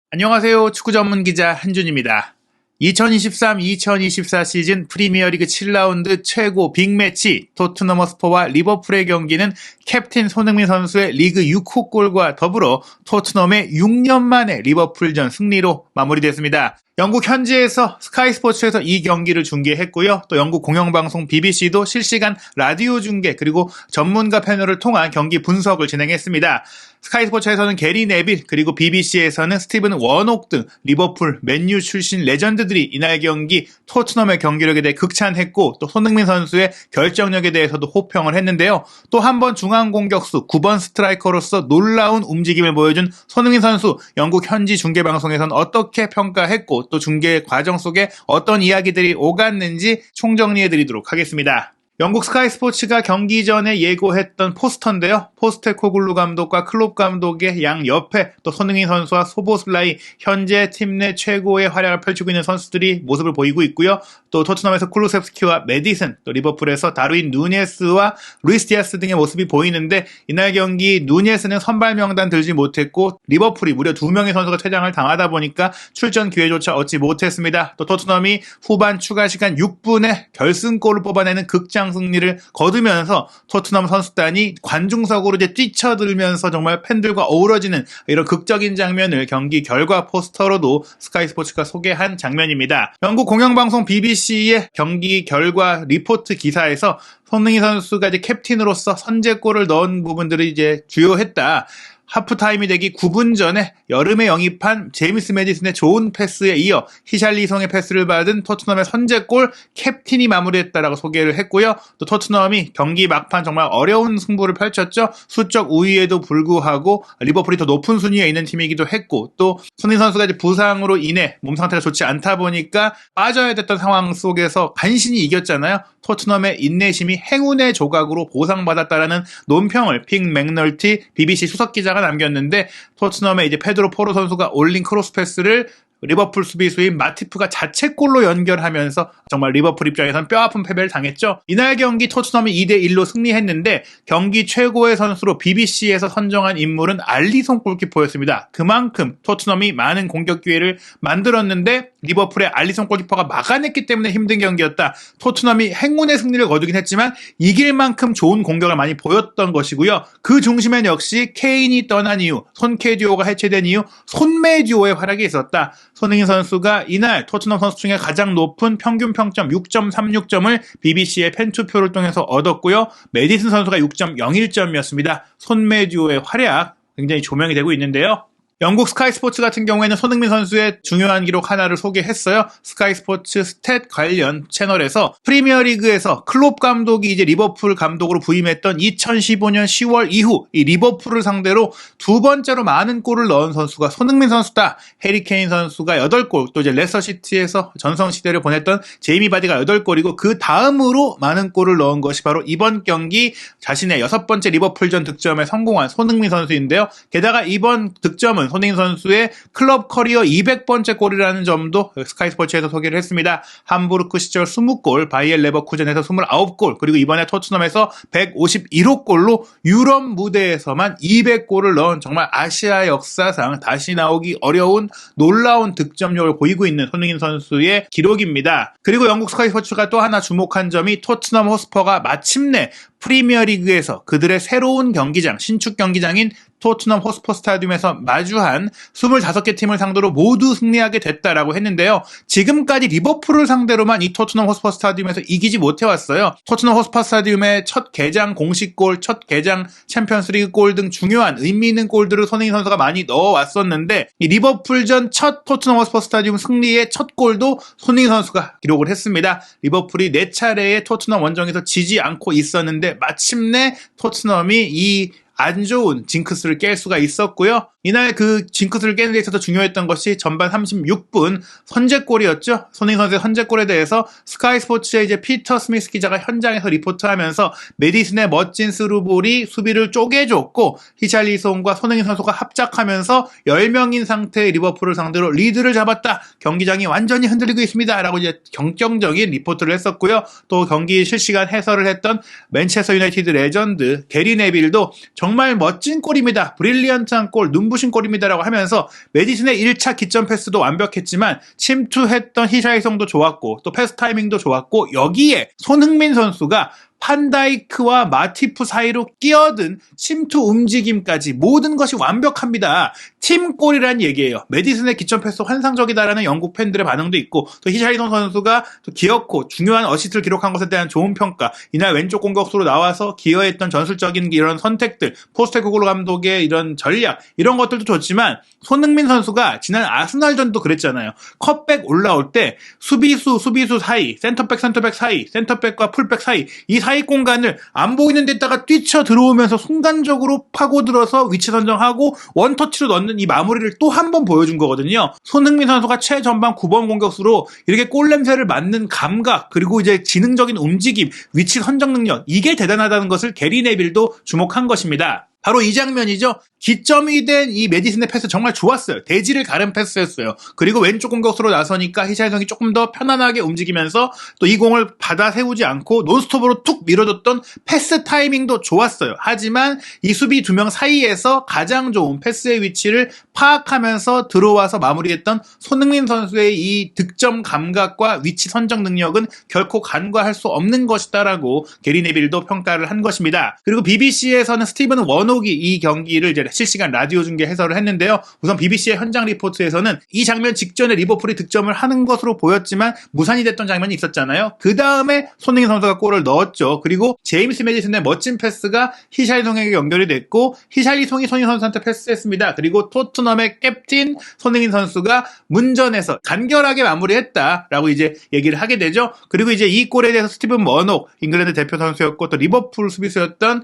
안녕하세요. 축구 전문 기자 한준입니다. 2023-2024 시즌 프리미어리그 7라운드 최고 빅매치 토트넘 허스퍼와 리버풀의 경기는 캡틴 손흥민 선수의 리그 6호 골과 더불어 토트넘의 6년 만에 리버풀전 승리로 마무리됐습니다. 영국 현지에서 스카이 스포츠에서 이 경기를 중계했고요. 또 영국 공영방송 BBC도 실시간 라디오 중계 그리고 전문가 패널을 통한 경기 분석을 진행했습니다. 스카이 스포츠에서는 게리 네빌 그리고 BBC에서는 스티븐 워녹 등 리버풀, 맨유 출신 레전드들이 이날 경기 토트넘의 경기력에 대해 극찬했고 또 손흥민 선수의 결정력에 대해서도 호평을 했는데요. 또 한 번 중앙 공격수 9번 스트라이커로서 놀라운 움직임을 보여준 손흥민 선수 영국 현지 중계방송에서는 어떻게 평가했고 또 중계 과정 속에 어떤 이야기들이 오갔는지 총정리해드리도록 하겠습니다. 영국 스카이 스포츠가 경기 전에 예고했던 포스터인데요. 포스테코글루 감독과 클롭 감독의 양 옆에 또 손흥민 선수와 소보슬라이 현재 팀 내 최고의 활약을 펼치고 있는 선수들이 모습을 보이고 있고요. 또 토트넘에서 쿨루셉스키와 메디슨, 또 리버풀에서 다르윈 누네스와 루이스 디아스 등의 모습이 보이는데 이날 경기 누네스는 선발 명단 들지 못했고 리버풀이 무려 2명의 선수가 퇴장을 당하다 보니까 출전 기회조차 얻지 못했습니다. 또 토트넘이 후반 추가 시간 6분에 결승골을 뽑아내는 극장 승리를 거두면서 토트넘 선수단이 관중석으로 이제 뛰쳐들면서 정말 팬들과 어우러지는 이런 극적인 장면을 경기 결과 포스터로도 스카이 스포츠가 소개한 장면입니다. 영국 공영방송 BBC의 경기 결과 리포트 기사에서 손흥민 선수가 이제 캡틴으로서 선제골을 넣은 부분들을 이제 주요했다. 하프타임이 되기 9분 전에 여름에 영입한 제임스 메디슨의 좋은 패스에 이어 히샬리송의 패스를 받은 토트넘의 선제골 캡틴이 마무리했다라고 소개를 했고요. 또 토트넘이 경기 막판 정말 어려운 승부를 펼쳤죠. 수적 우위에도 불구하고 리버풀이 더 높은 순위에 있는 팀이기도 했고 또 손흥민 선수가 이제 부상으로 인해 몸 상태가 좋지 않다 보니까 빠져야 됐던 상황 속에서 간신히 이겼잖아요. 토트넘의 인내심이 행운의 조각으로 보상받았다라는 논평을 픽 맥널티 BBC 수석 기자가 남겼는데 토트넘의 이제 페드로 포로 선수가 올린 크로스 패스를 리버풀 수비수인 마티프가 자책골로 연결하면서 정말 리버풀 입장에선 뼈아픈 패배를 당했죠. 이날 경기 토트넘이 2대1로 승리했는데 경기 최고의 선수로 BBC에서 선정한 인물은 알리송 골키퍼였습니다. 그만큼 토트넘이 많은 공격 기회를 만들었는데 리버풀의 알리송 골키퍼가 막아냈기 때문에 힘든 경기였다. 토트넘이 행운의 승리를 거두긴 했지만 이길 만큼 좋은 공격을 많이 보였던 것이고요. 그 중심엔 역시 케인이 떠난 이유, 손케 듀오가 해체된 이유, 손메 듀오의 활약이 있었다. 손흥민 선수가 이날 토트넘 선수 중에 가장 높은 평균 평점 6.36점을 BBC의 팬투표를 통해서 얻었고요. 메디슨 선수가 6.01점이었습니다. 손메 듀오의 활약 굉장히 조명이 되고 있는데요. 영국 스카이 스포츠 같은 경우에는 손흥민 선수의 중요한 기록 하나를 소개했어요. 스카이 스포츠 스탯 관련 채널에서 프리미어리그에서 클롭 감독이 이제 리버풀 감독으로 부임했던 2015년 10월 이후 이 리버풀을 상대로 두 번째로 많은 골을 넣은 선수가 손흥민 선수다. 해리 케인 선수가 8골, 또 이제 레스터시티에서 전성시대를 보냈던 제이미 바디가 8골이고 그 다음으로 많은 골을 넣은 것이 바로 이번 경기 자신의 6번째 리버풀전 득점에 성공한 손흥민 선수인데요. 게다가 이번 득점은 손흥민 선수의 클럽 커리어 200번째 골이라는 점도 스카이 스포츠에서 소개를 했습니다. 함부르크 시절 20골, 바이엘 레버쿠젠에서 29골, 그리고 이번에 토트넘에서 151호 골로 유럽 무대에서만 200골을 넣은 정말 아시아 역사상 다시 나오기 어려운 놀라운 득점력을 보이고 있는 손흥민 선수의 기록입니다. 그리고 영국 스카이 스포츠가 또 하나 주목한 점이 토트넘 호스퍼가 마침내 프리미어리그에서 그들의 새로운 경기장, 신축 경기장인 토트넘 호스퍼 스타디움에서 마주한 25개 팀을 상대로 모두 승리하게 됐다라고 했는데요. 지금까지 리버풀을 상대로만 이 토트넘 호스퍼 스타디움에서 이기지 못해왔어요. 토트넘 호스퍼 스타디움의 첫 개장 공식골, 첫 개장 챔피언스리그 골 등 중요한 의미 있는 골들을 손흥민 선수가 많이 넣어왔었는데 이 리버풀전 첫 토트넘 호스퍼 스타디움 승리의 첫 골도 손흥민 선수가 기록을 했습니다. 리버풀이 4차례의 토트넘 원정에서 지지 않고 있었는데 마침내 토트넘이 이 안 좋은 징크스를 깰 수가 있었고요. 이날 그 징크스를 깨는 데 있어서 중요했던 것이 전반 36분 선제골이었죠. 손흥민 선수의 선제골에 대해서 스카이 스포츠의 이제 피터 스미스 기자가 현장에서 리포트하면서 메디슨의 멋진 스루볼이 수비를 쪼개줬고 히샬리송과 손흥민 선수가 합작하면서 10명인 상태의 리버풀을 상대로 리드를 잡았다. 경기장이 완전히 흔들리고 있습니다. 라고 이제 경정적인 리포트를 했었고요. 또 경기 실시간 해설을 했던 맨체스터 유나이티드 레전드 게리 네빌도 정말 멋진 골입니다. 브릴리언트한 골, 눈부신 골입니다라고 하면서 메디슨의 1차 기점 패스도 완벽했지만 침투했던 히샤이송도 좋았고 또 패스 타이밍도 좋았고 여기에 손흥민 선수가 판다이크와 마티프 사이로 끼어든 침투 움직임까지 모든 것이 완벽합니다. 팀골이라는 얘기예요. 메디슨의 기점 패스 환상적이다라는 영국 팬들의 반응도 있고 또 히샤이송 선수가 또 기어코 중요한 어시스트를 기록한 것에 대한 좋은 평가, 이날 왼쪽 공격수로 나와서 기여했던 전술적인 이런 선택들, 포스테코글루 감독의 이런 전략 이런 것들도 좋지만 손흥민 선수가 지난 아스날전도 그랬잖아요. 컷백 올라올 때 수비수 사이, 센터백 사이, 센터백과 풀백 사이 이 사이 공간을 안 보이는 데다가 뛰쳐 들어오면서 순간적으로 파고들어서 위치 선정하고 원터치로 넣는 이 마무리를 또 한 번 보여준 거거든요. 손흥민 선수가 최전방 9번 공격수로 이렇게 골 냄새를 맡는 감각, 그리고 이제 지능적인 움직임, 위치 선정 능력, 이게 대단하다는 것을 게리 네빌도 주목한 것입니다. 바로 이 장면이죠. 기점이 된 이 메디슨의 패스 정말 좋았어요. 대지를 가른 패스였어요. 그리고 왼쪽 공격수로 나서니까 히샤이성이 조금 더 편안하게 움직이면서 또 이 공을 받아 세우지 않고 논스톱으로 툭 밀어줬던 패스 타이밍도 좋았어요. 하지만 이 수비 두 명 사이에서 가장 좋은 패스의 위치를 파악하면서 들어와서 마무리했던 손흥민 선수의 이 득점 감각과 위치 선정 능력은 결코 간과할 수 없는 것이다라고 게리 네빌도 평가를 한 것입니다. 그리고 BBC에서는 스티븐 원옥이 이 경기를 이제 실시간 라디오 중계 해설을 했는데요. 우선 BBC의 현장 리포트에서는 이 장면 직전에 리버풀이 득점을 하는 것으로 보였지만 무산이 됐던 장면이 있었잖아요. 그 다음에 손흥민 선수가 골을 넣었죠. 그리고 제임스 메디슨의 멋진 패스가 히샬리송에게 연결이 됐고 히샬리송이 손흥민 선수한테 패스했습니다. 그리고 토트넘의 캡틴 손흥민 선수가 문전에서 간결하게 마무리했다라고 이제 얘기를 하게 되죠. 그리고 이제 이 골에 대해서 스티븐 머녹 잉글랜드 대표 선수였고 또 리버풀 수비수였던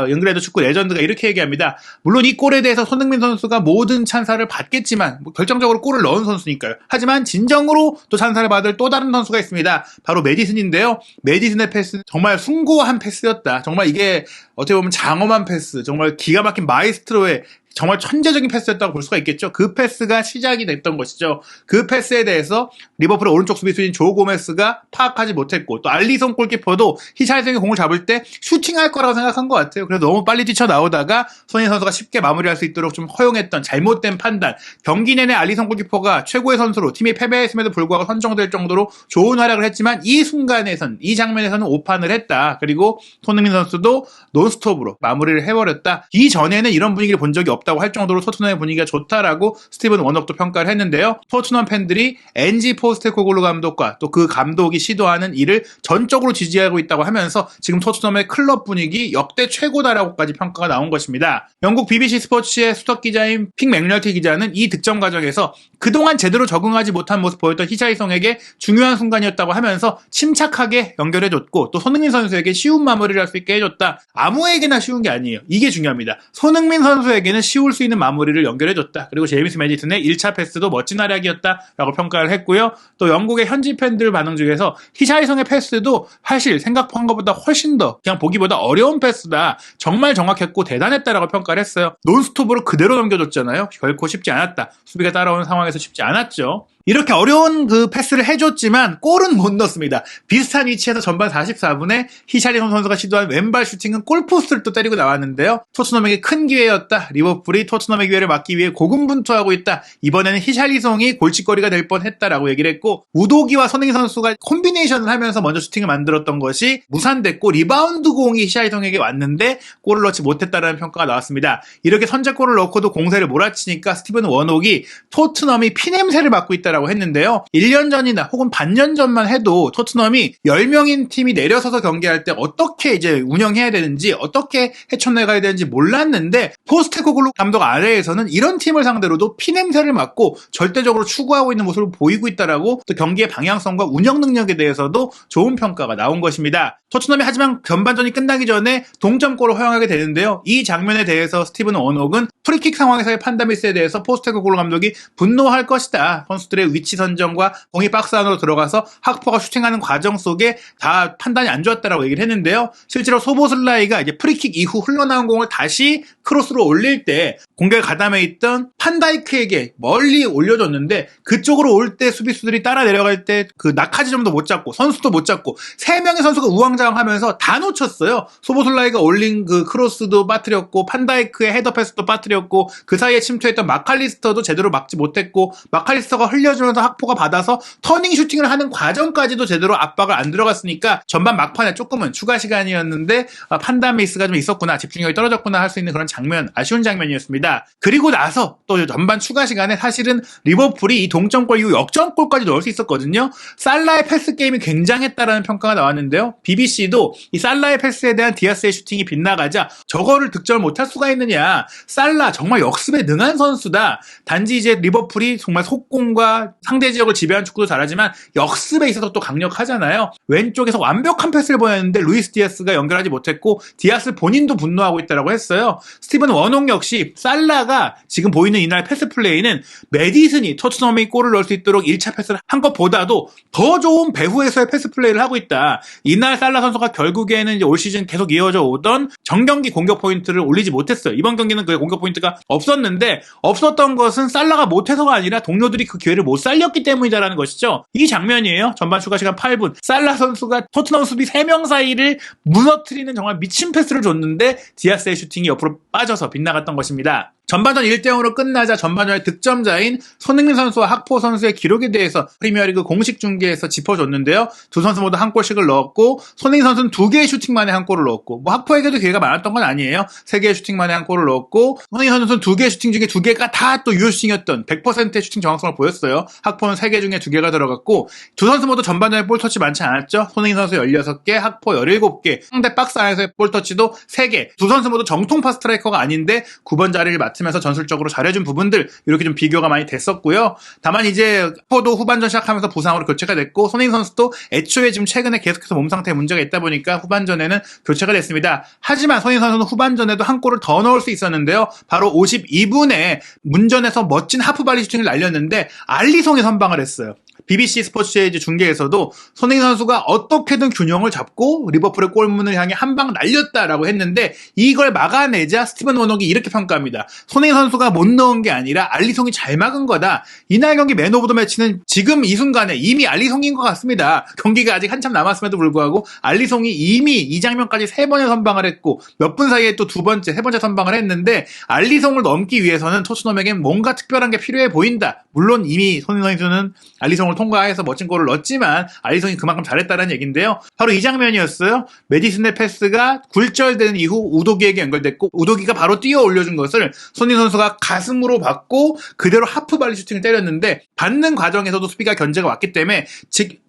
잉글랜드 축구 레전드가 이렇게 얘기합니다. 물론 이 골에 대해서 손흥민 선수가 모든 찬사를 받겠지만 결정적으로 골을 넣은 선수니까요. 하지만 진정으로 또 찬사를 받을 또 다른 선수가 있습니다. 바로 메디슨인데요. 메디슨의 패스는 정말 숭고한 패스였다. 정말 이게 어떻게 보면 장엄한 패스, 정말 기가 막힌 마이스트로의 정말 천재적인 패스였다고 볼 수가 있겠죠. 그 패스가 시작이 됐던 것이죠. 그 패스에 대해서 리버풀의 오른쪽 수비수인 조 고메스가 파악하지 못했고 또 알리송 골키퍼도 히샬리송이 공을 잡을 때 슈팅할 거라고 생각한 것 같아요. 그래서 너무 빨리 뛰쳐나오다가 손흥민 선수가 쉽게 마무리할 수 있도록 좀 허용했던 잘못된 판단. 경기 내내 알리송 골키퍼가 최고의 선수로 팀이 패배했음에도 불구하고 선정될 정도로 좋은 활약을 했지만 이 순간에선, 이 장면에서는 오판을 했다. 그리고 손흥민 선수도 논스톱으로 마무리를 해버렸다. 이전에는 이런 분위기를 본 적이 없다고 할 정도로 토트넘의 분위기가 좋다라고 스티븐 워녹도 평가를 했는데요. 토트넘 팬들이 엔지 포스테코글루 감독과 또 그 감독이 시도하는 일을 전적으로 지지하고 있다고 하면서 지금 토트넘의 클럽 분위기 역대 최고다라고까지 평가가 나온 것입니다. 영국 BBC 스포츠의 수석 기자인 픽 맥널티 기자는 이 득점 과정에서 그동안 제대로 적응하지 못한 모습 보였던 히샤이송에게 중요한 순간이었다고 하면서 침착하게 연결해줬고 또 손흥민 선수에게 쉬운 마무리를 할 수 있게 해줬다. 아무에게나 쉬운 게 아니에요. 이게 중요합니다. 손흥민 선수에게는 쉬울 수 있는 마무리를 연결해줬다. 그리고 제임스 메디슨의 1차 패스도 멋진 활약이었다라고 평가를 했고요. 또 영국의 현지 팬들 반응 중에서 히샤이송의 패스도 사실 생각한 것보다 훨씬 더 그냥 보기보다 어려운 패스다. 정말 정확했고 대단했다라고 평가를 했어요. 논스톱으로 그대로 넘겨줬잖아요. 결코 쉽지 않았다. 수비가 따라오는 상황에서 쉽지 않았죠. 이렇게 어려운 그 패스를 해줬지만 골은 못 넣었습니다. 비슷한 위치에서 전반 44분에 히샬리송 선수가 시도한 왼발 슈팅은 골포스트를 또 때리고 나왔는데요. 토트넘에게 큰 기회였다. 리버풀이 토트넘의 기회를 막기 위해 고군분투하고 있다. 이번에는 히샬리송이 골칫거리가 될 뻔했다라고 얘기를 했고 우도기와 손흥민 선수가 콤비네이션을 하면서 먼저 슈팅을 만들었던 것이 무산됐고 리바운드 공이 히샬리송에게 왔는데 골을 넣지 못했다라는 평가가 나왔습니다. 이렇게 선제골을 넣고도 공세를 몰아치니까 스티븐 워녹이 토트넘이 피냄새를 맡고 있다라고 했는데요. 1년 전이나 혹은 반년 전만 해도 토트넘이 10명인 팀이 내려서서 경기할 때 어떻게 이제 운영해야 되는지 어떻게 헤쳐나가야 되는지 몰랐는데 포스테코글루 감독 아래에서는 이런 팀을 상대로도 피냄새를 맡고 절대적으로 추구하고 있는 모습을 보이고 있다라고 또 경기의 방향성과 운영 능력에 대해서도 좋은 평가가 나온 것입니다. 토트넘이 하지만 전반전이 끝나기 전에 동점골을 허용하게 되는데요. 이 장면에 대해서 스티븐 워녹은 프리킥 상황에서의 판단 미스에 대해서 포스테코글루 감독이 분노할 것이다. 선수들의 선수의 위치 선정과 공이 박스 안으로 들어가서 학포가 슈팅하는 과정 속에 다 판단이 안 좋았다라고 얘기를 했는데요. 실제로 소보슬라이가 이제 프리킥 이후 흘러나온 공을 다시 크로스로 올릴 때 공격에 가담해 있던 판다이크에게 멀리 올려줬는데 그쪽으로 올 때 수비수들이 따라 내려갈 때 그 낙하지점도 못 잡고 선수도 못 잡고 3명의 선수가 우왕좌왕하면서 다 놓쳤어요. 소보슬라이가 올린 그 크로스도 빠뜨렸고 판다이크의 헤더 패스도 빠뜨렸고 그 사이에 침투했던 마칼리스터도 제대로 막지 못했고 마칼리스터가 흘려주면서 학포가 받아서 터닝 슈팅을 하는 과정까지도 제대로 압박을 안 들어갔으니까 전반 막판에 조금은 추가 시간이었는데 판단 미스가 좀 있었구나, 집중력이 떨어졌구나 할 수 있는 그런 장면, 아쉬운 장면이었습니다. 그리고 나서 또 전반 추가 시간에 사실은 리버풀이 이 동점골 이후 역전골까지 넣을 수 있었거든요. 살라의 패스 게임이 굉장했다라는 평가가 나왔는데요. BBC도 이 살라의 패스에 대한 디아스의 슈팅이 빗나가자 저거를 득점을 못할 수가 있느냐, 살라 정말 역습에 능한 선수다. 단지 이제 리버풀이 정말 속공과 상대 지역을 지배하는 축구도 잘하지만 역습에 있어서 또 강력하잖아요. 왼쪽에서 완벽한 패스를 보였는데 루이스 디아스가 연결하지 못했고 디아스 본인도 분노하고 있다고 했어요. 스티븐 워녹 역시 살라가 지금 보이는 이날 패스 플레이는 메디슨이 토트넘이 골을 넣을 수 있도록 1차 패스를 한 것보다도 더 좋은 배후에서의 패스 플레이를 하고 있다. 이날 살라 선수가 결국에는 이제 올 시즌 계속 이어져 오던 정경기 공격 포인트를 올리지 못했어요. 이번 경기는 그 공격 포인트가 없었는데 없었던 것은 살라가 못해서가 아니라 동료들이 그 기회를 못 살렸기 때문이다라는 것이죠. 이 장면이에요. 전반 추가 시간 8분 살라 선수가 토트넘 수비 3명 사이를 무너뜨리는 정말 미친 패스를 줬는데 디아스의 슈팅이 옆으로 빠져서 빗나갔던 것입니다. 전반전 1대0으로 끝나자 전반전의 득점자인 손흥민 선수와 학포 선수의 기록에 대해서 프리미어리그 공식 중계에서 짚어줬는데요. 두 선수 모두 한 골씩을 넣었고 손흥민 선수는 2개의 슈팅 만에 한 골을 넣었고 학포에게도 기회가 많았던 건 아니에요. 3개의 슈팅 만에 한 골을 넣었고 손흥민 선수는 2개의 슈팅 중에 2개가 다 또 유효슈팅이었던 100%의 슈팅 정확성을 보였어요. 학포는 3개 중에 2개가 들어갔고 두 선수 모두 전반전에 볼터치 많지 않았죠. 손흥민 선수 16개, 학포 17개, 상대 박스 안에서의 볼터치도 3개. 두 선수 모두 정통 파스트라이커가 아닌데 9번 자리를 맡으면서 전술적으로 잘해준 부분들, 이렇게 좀 비교가 많이 됐었고요. 다만 이제 포도 후반전 시작하면서 부상으로 교체가 됐고 손흥민 선수도 애초에 지금 최근에 계속해서 몸 상태에 문제가 있다 보니까 후반전에는 교체가 됐습니다. 하지만 손흥민 선수는 후반전에도 한 골을 더 넣을 수 있었는데요. 바로 52분에 문전에서 멋진 하프발리 슈팅을 날렸는데 알리송이 선방을 했어요. BBC 스포츠의 중계에서도 손흥민 선수가 어떻게든 균형을 잡고 리버풀의 골문을 향해 한 방 날렸다라고 했는데 이걸 막아내자 스티븐 워녹이 이렇게 평가합니다. 손흥민 선수가 못 넣은 게 아니라 알리송이 잘 막은 거다. 이날 경기 맨 오브 더 매치는 지금 이 순간에 이미 알리송인 것 같습니다. 경기가 아직 한참 남았음에도 불구하고 알리송이 이미 이 장면까지 3번의 선방을 했고 몇 분 사이에 또 세 번째 선방을 했는데 알리송을 넘기 위해서는 토트넘에겐 뭔가 특별한 게 필요해 보인다. 물론 이미 손흥민 선수는 알리송을 통과해서 멋진 골을 넣었지만 알리송이 그만큼 잘했다는 얘기인데요. 바로 이 장면이었어요. 메디슨의 패스가 굴절된 이후 우도기에게 연결됐고 우도기가 바로 뛰어 올려준 것을 손흥민 선수가 가슴으로 받고 그대로 하프발리 슈팅을 때렸는데 받는 과정에서도 수비가 견제가 왔기 때문에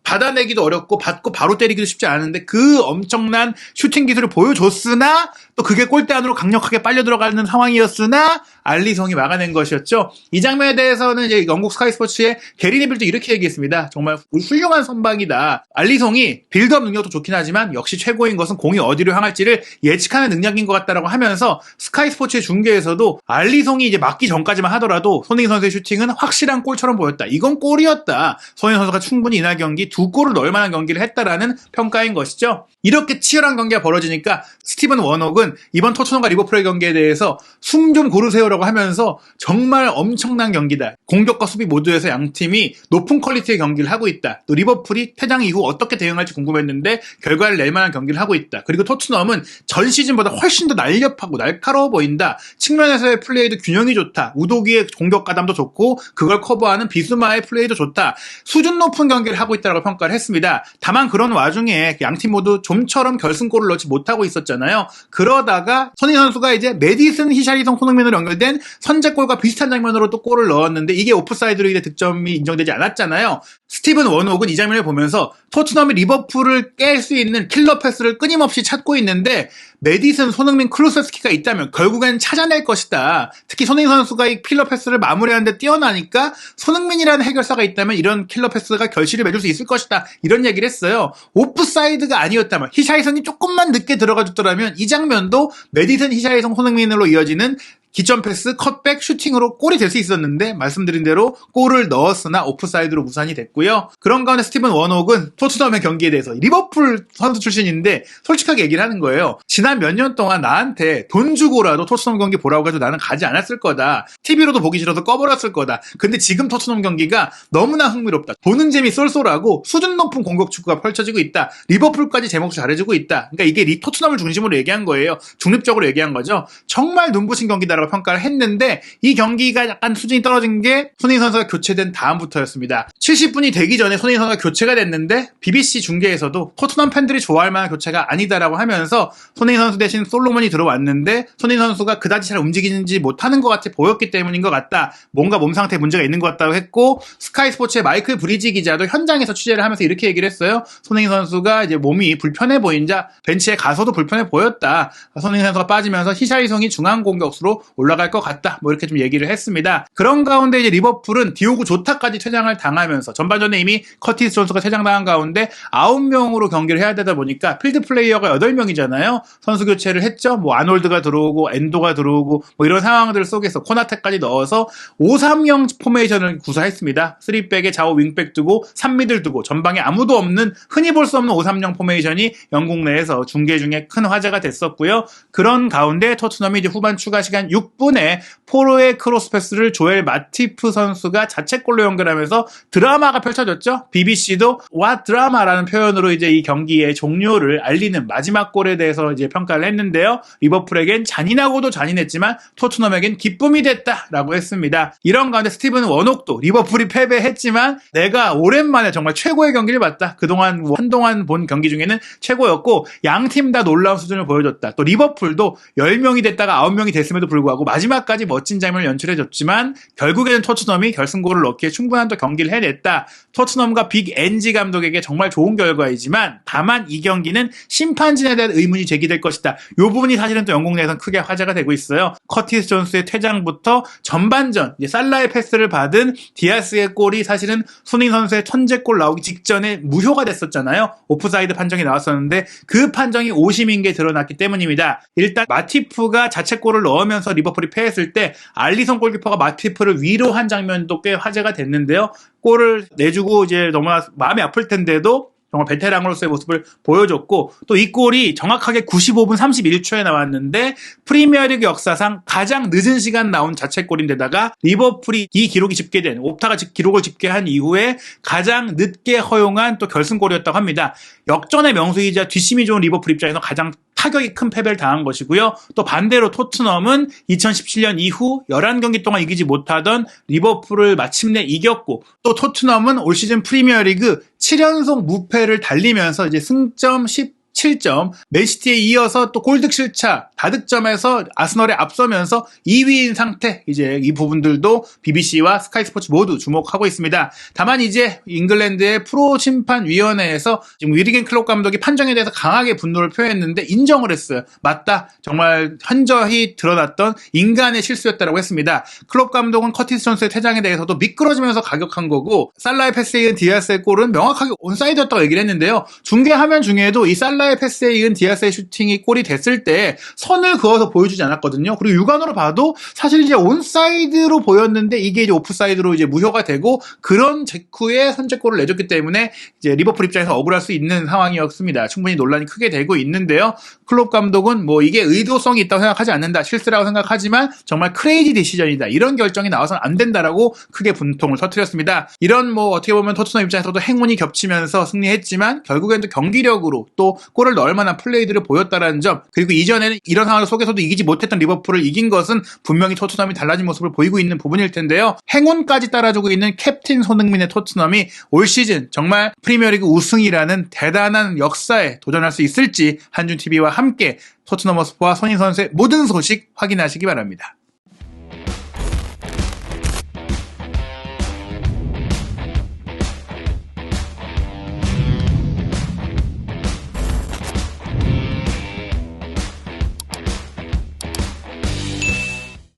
받아내기도 어렵고 받고 바로 때리기도 쉽지 않은데 그 엄청난 슈팅 기술을 보여줬으나 또 그게 골대 안으로 강력하게 빨려 들어가는 상황이었으나 알리송이 막아낸 것이었죠. 이 장면에 대해서는 이제 영국 스카이 스포츠의 게리 네빌도 이렇게 얘기했습니다. 정말 훌륭한 선방이다. 알리송이 빌드업 능력도 좋긴 하지만 역시 최고인 것은 공이 어디로 향할지를 예측하는 능력인 것 같다라고 하면서 스카이 스포츠의 중계에서도 알리송이 이제 막기 전까지만 하더라도 손흥민 선수의 슈팅은 확실한 골처럼 보였다. 이건 골이었다. 손흥민 선수가 충분히 이날 경기 2골을 넣을 만한 경기를 했다라는 평가인 것이죠. 이렇게 치열한 경기가 벌어지니까 스티븐 워녹은 이번 토트넘과 리버풀의 경기에 대해서 숨 좀 고르세요라고 하면서 정말 엄청난 경기다. 공격과 수비 모두에서 양팀이 높은 퀄리티의 경기를 하고 있다. 또 리버풀이 퇴장 이후 어떻게 대응할지 궁금했는데 결과를 낼 만한 경기를 하고 있다. 그리고 토트넘은 전 시즌보다 훨씬 더 날렵하고 날카로워 보인다. 측면에서의 플레이도 균형이 좋다. 우도기의 공격 가담도 좋고 그걸 커버하는 비수마의 플레이도 좋다. 수준 높은 경기를 하고 있다고 평가를 했습니다. 다만 그런 와중에 양팀 모두 좀처럼 결승골을 넣지 못하고 있었잖아요. 그러다가 손흥민 선수가 이제 메디슨, 히샬리송, 손흥민으로 연결된 선제골과 비슷한 장면으로 또 골을 넣었는데 이게 오프사이드로 인해 득점이 인정되지 않았잖아요. 스티븐 워녹은 이 장면을 보면서 토트넘이 리버풀을 깰 수 있는 킬러 패스를 끊임없이 찾고 있는데 메디슨, 손흥민, 클루세스키가 있다면 결국엔 찾아낼 것이다. 특히 손흥민 선수가 이 킬러 패스를 마무리하는데 뛰어나니까 손흥민이라는 해결사가 있다면 이런 킬러 패스가 결실을 맺을 수 있을 것이다. 이런 얘기를 했어요. 오프사이드가 아니었다면 히샬리송이 조금만 늦게 들어가 줬더라면 이 장면도 메디슨, 히샬리송, 손흥민으로 이어지는 기점 패스, 컷백, 슈팅으로 골이 될 수 있었는데 말씀드린 대로 골을 넣었으나 오프사이드로 무산이 됐고요. 그런 가운데 스티븐 워녹은 토트넘의 경기에 대해서 리버풀 선수 출신인데 솔직하게 얘기를 하는 거예요. 지난 몇 년 동안 나한테 돈 주고라도 토트넘 경기 보라고 해도 나는 가지 않았을 거다. TV로도 보기 싫어서 꺼버렸을 거다. 근데 지금 토트넘 경기가 너무나 흥미롭다. 보는 재미 쏠쏠하고 수준 높은 공격 축구가 펼쳐지고 있다. 리버풀까지 제 몫을 잘해주고 있다. 그러니까 이게 토트넘을 중심으로 얘기한 거예요. 중립적으로 얘기한 거죠. 정말 눈부신 경기다라고 평가를 했는데 이 경기가 약간 수준이 떨어진 게 손흥민 선수가 교체된 다음부터였습니다. 70분이 되기 전에 손흥민 선수가 교체가 됐는데 BBC 중계에서도 토트넘 팬들이 좋아할 만한 교체가 아니다라고 하면서 손흥민 선수 대신 솔로몬이 들어왔는데 손흥민 선수가 그다지 잘 움직이지 못하는 것 같이 보였기 때문인 것 같다. 뭔가 몸 상태에 문제가 있는 것 같다고 했고 스카이 스포츠의 마이클 브리지 기자도 현장에서 취재를 하면서 이렇게 얘기를 했어요. 손흥민 선수가 이제 몸이 불편해 보인자 벤치에 가서도 불편해 보였다. 손흥민 선수가 빠지면서 히샬리송이 중앙 공격수로 올라갈 것 같다. 뭐 이렇게 좀 얘기를 했습니다. 그런 가운데 이제 리버풀은 디오고 조타까지 퇴장을 당하면서 전반전에 이미 커티스 존스가 퇴장당한 가운데 9명으로 경기를 해야 되다 보니까 필드 플레이어가 8명이잖아요. 선수 교체를 했죠. 뭐 아놀드가 들어오고 엔도가 들어오고 뭐 이런 상황들 속에서 코나테까지 넣어서 5-3-0 포메이션을 구사했습니다. 3백에 좌우 윙백 두고 3미들 두고 전방에 아무도 없는 흔히 볼 수 없는 5-3-0 포메이션이 영국 내에서 중계 중에 큰 화제가 됐었고요. 그런 가운데 토트넘이 이제 후반 추가 시간 6분에 포로의 크로스 패스를 조엘 마티프 선수가 자책골로 연결하면서 드라마가 펼쳐졌죠. BBC도 와 드라마라는 표현으로 이제 이 경기의 종료를 알리는 마지막 골에 대해서 이제 평가를 했는데요. 리버풀에겐 잔인하고도 잔인했지만 토트넘에겐 기쁨이 됐다라고 했습니다. 이런 가운데 스티븐 워녹도 리버풀이 패배했지만 내가 오랜만에 정말 최고의 경기를 봤다. 그동안 한동안 본 경기 중에는 최고였고 양 팀 다 놀라운 수준을 보여줬다. 또 리버풀도 10명이 됐다가 9명이 됐음에도 불구하고 마지막까지 멋진 장면을 연출해줬지만 결국에는 토트넘이 결승골을 넣기에 충분한 또 경기를 해냈다. 토트넘과 빅 엔지 감독에게 정말 좋은 결과이지만 다만 이 경기는 심판진에 대한 의문이 제기될 것이다. 이 부분이 사실은 또 영국 내에서는 크게 화제가 되고 있어요. 커티스 존스의 퇴장부터 전반전 이제 살라의 패스를 받은 디아스의 골이 사실은 손흥민 선수의 천재골 나오기 직전에 무효가 됐었잖아요. 오프사이드 판정이 나왔었는데 그 판정이 오심인 게 드러났기 때문입니다. 일단 마티프가 자책골을 넣으면서 리버풀이 패했을 때 알리송 골키퍼가 마티프를 위로한 장면도 꽤 화제가 됐는데요. 골을 내주고 이제 너무나 마음이 아플 텐데도 정말 베테랑으로서의 모습을 보여줬고 또 이 골이 정확하게 95분 31초에 나왔는데 프리미어리그 역사상 가장 늦은 시간 나온 자책골인데다가 리버풀이 이 기록이 집계된 옵타가 기록을 집계한 이후에 가장 늦게 허용한 또 결승골이었다고 합니다. 역전의 명수이자 뒷심이 좋은 리버풀 입장에서 가장 타격이 큰 패배를 당한 것이고요. 또 반대로 토트넘은 2017년 이후 11경기 동안 이기지 못하던 리버풀을 마침내 이겼고 또 토트넘은 올 시즌 프리미어리그 7연속 무패를 달리면서 이제 승점 17점, 맨시티에 이어서 또 골득실차 다득점에서 아스널에 앞서면서 2위인 상태. 이제 이 부분들도 BBC와 스카이 스포츠 모두 주목하고 있습니다. 다만 이제 잉글랜드의 프로 심판위원회에서 지금 위리겐 클롭 감독이 판정에 대해서 강하게 분노를 표했는데 인정을 했어요. 맞다. 정말 현저히 드러났던 인간의 실수였다라고 했습니다. 클롭 감독은 커티스 존스의 퇴장에 대해서도 미끄러지면서 가격한 거고 살라의 패스에 이은 디아스의 골은 명확하게 온사이드였다고 얘기를 했는데요. 중계 화면 중에도 이 살라의 패스에 이은 디아스의 슈팅이 골이 됐을 때 선을 그어서 보여주지 않았거든요. 그리고 육안으로 봐도 사실 이제 온사이드로 보였는데 이게 이제 오프사이드로 이제 무효가 되고 그런 직후에 선제골을 내줬기 때문에 이제 리버풀 입장에서 억울할 수 있는 상황이었습니다. 충분히 논란이 크게 되고 있는데요. 클롭 감독은 뭐 이게 의도성이 있다고 생각하지 않는다. 실수라고 생각하지만 정말 크레이지 디시전이다. 이런 결정이 나와서는 안 된다라고 크게 분통을 터뜨렸습니다. 이런 뭐 어떻게 보면 토트넘 입장에서도 행운이 겹치면서 승리했지만 결국엔 또 경기력으로 또 골을 넣을 만한 플레이들을 보였다라는 점 그리고 이전에는 이런 상황 속에서도 이기지 못했던 리버풀을 이긴 것은 분명히 토트넘이 달라진 모습을 보이고 있는 부분일 텐데요. 행운까지 따라주고 있는 캡틴 손흥민의 토트넘이 올 시즌 정말 프리미어리그 우승이라는 대단한 역사에 도전할 수 있을지 한준TV와 함께 토트넘 허스퍼와 손흥민 선수의 모든 소식 확인하시기 바랍니다.